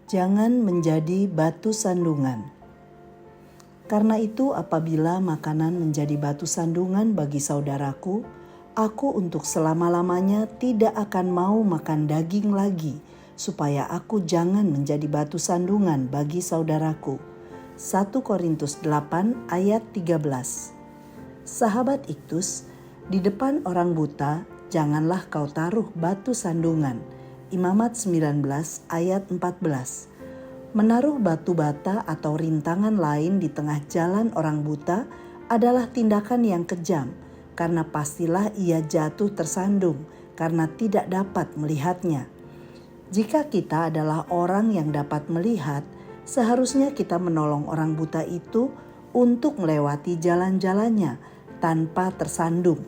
Jangan menjadi batu sandungan. Karena itu apabila makanan menjadi batu sandungan bagi saudaraku, aku untuk selama-lamanya tidak akan mau makan daging lagi, supaya aku jangan menjadi batu sandungan bagi saudaraku. 1 Korintus 8 ayat 13. Sahabat Iktus, di depan orang buta janganlah kau taruh batu sandungan. Imamat 19 ayat 14. Menaruh batu bata atau rintangan lain di tengah jalan orang buta adalah tindakan yang kejam, karena pastilah ia jatuh tersandung karena tidak dapat melihatnya. Jika kita adalah orang yang dapat melihat, seharusnya kita menolong orang buta itu untuk melewati jalan-jalannya tanpa tersandung,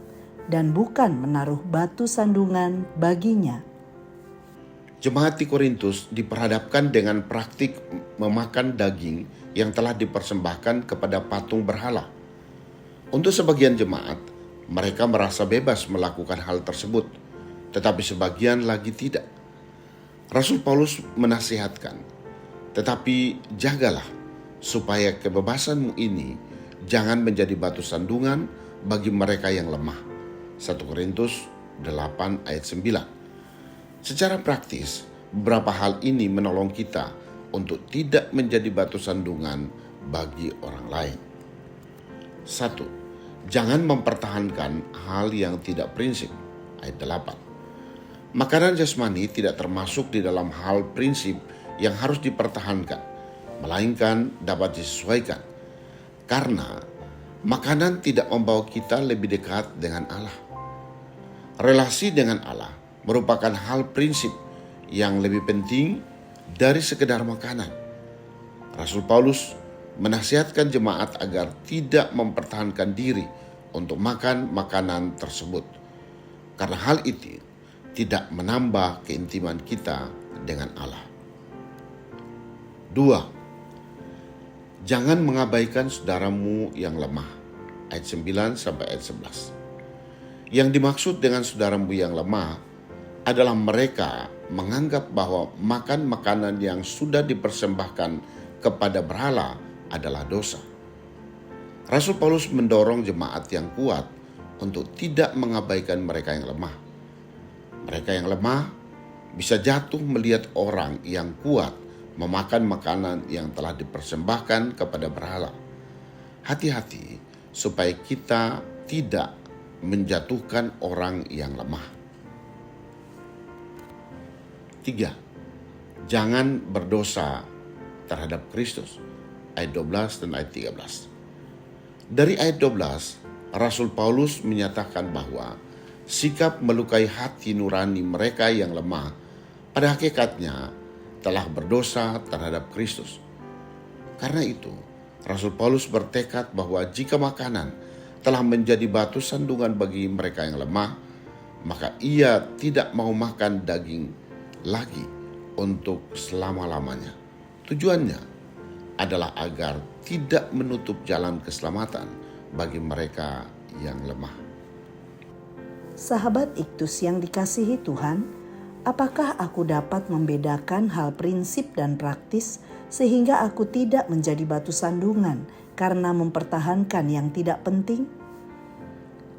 dan bukan menaruh batu sandungan baginya. Jemaat di Korintus diperhadapkan dengan praktik memakan daging yang telah dipersembahkan kepada patung berhala. Untuk sebagian jemaat, mereka merasa bebas melakukan hal tersebut, tetapi sebagian lagi tidak. Rasul Paulus menasihatkan, tetapi jagalah supaya kebebasanmu ini jangan menjadi batu sandungan bagi mereka yang lemah. 1 Korintus 8 ayat 9. Secara praktis, beberapa hal ini menolong kita untuk tidak menjadi batu sandungan bagi orang lain. 1. Jangan mempertahankan hal yang tidak prinsip. Ayat 8. Makanan jasmani tidak termasuk di dalam hal prinsip yang harus dipertahankan, melainkan dapat disesuaikan. Karena makanan tidak membawa kita lebih dekat dengan Allah. Relasi dengan Allah merupakan hal prinsip yang lebih penting dari sekedar makanan. Rasul Paulus menasihatkan jemaat agar tidak mempertahankan diri untuk makan makanan tersebut, karena hal itu tidak menambah keintiman kita dengan Allah. 2. Jangan mengabaikan saudaramu yang lemah. Ayat 9 sampai ayat 11. Yang dimaksud dengan saudaramu yang lemah adalah mereka menganggap bahwa makan makanan yang sudah dipersembahkan kepada berhala adalah dosa. Rasul Paulus mendorong jemaat yang kuat untuk tidak mengabaikan mereka yang lemah. Mereka yang lemah bisa jatuh melihat orang yang kuat memakan makanan yang telah dipersembahkan kepada berhala. Hati-hati supaya kita tidak menjatuhkan orang yang lemah. 3. Jangan berdosa terhadap Kristus. Ayat 12 dan ayat 13. Dari ayat 12, Rasul Paulus menyatakan bahwa sikap melukai hati nurani mereka yang lemah pada hakikatnya telah berdosa terhadap Kristus. Karena itu, Rasul Paulus bertekad bahwa jika makanan telah menjadi batu sandungan bagi mereka yang lemah, maka ia tidak mau makan daging lagi untuk selama-lamanya. Tujuannya adalah agar tidak menutup jalan keselamatan bagi mereka yang lemah. Sahabat Iktus yang dikasihi Tuhan, apakah aku dapat membedakan hal prinsip dan praktis sehingga aku tidak menjadi batu sandungan karena mempertahankan yang tidak penting?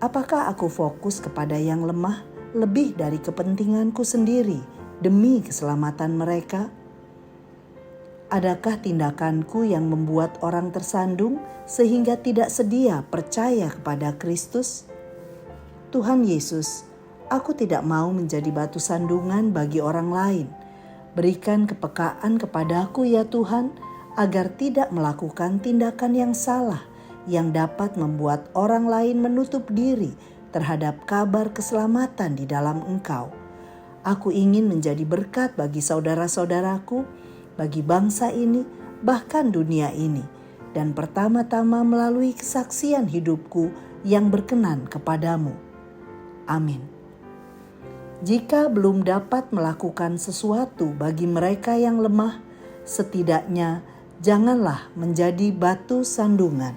Apakah aku fokus kepada yang lemah lebih dari kepentinganku sendiri demi keselamatan mereka? Adakah tindakanku yang membuat orang tersandung sehingga tidak sedia percaya kepada Kristus? Tuhan Yesus, aku tidak mau menjadi batu sandungan bagi orang lain. Berikan kepekaan kepadaku ya Tuhan, agar tidak melakukan tindakan yang salah yang dapat membuat orang lain menutup diri terhadap kabar keselamatan di dalam Engkau. Aku ingin menjadi berkat bagi saudara-saudaraku, bagi bangsa ini, bahkan dunia ini, dan pertama-tama melalui kesaksian hidupku yang berkenan kepadamu. Amin. Jika belum dapat melakukan sesuatu bagi mereka yang lemah, setidaknya janganlah menjadi batu sandungan.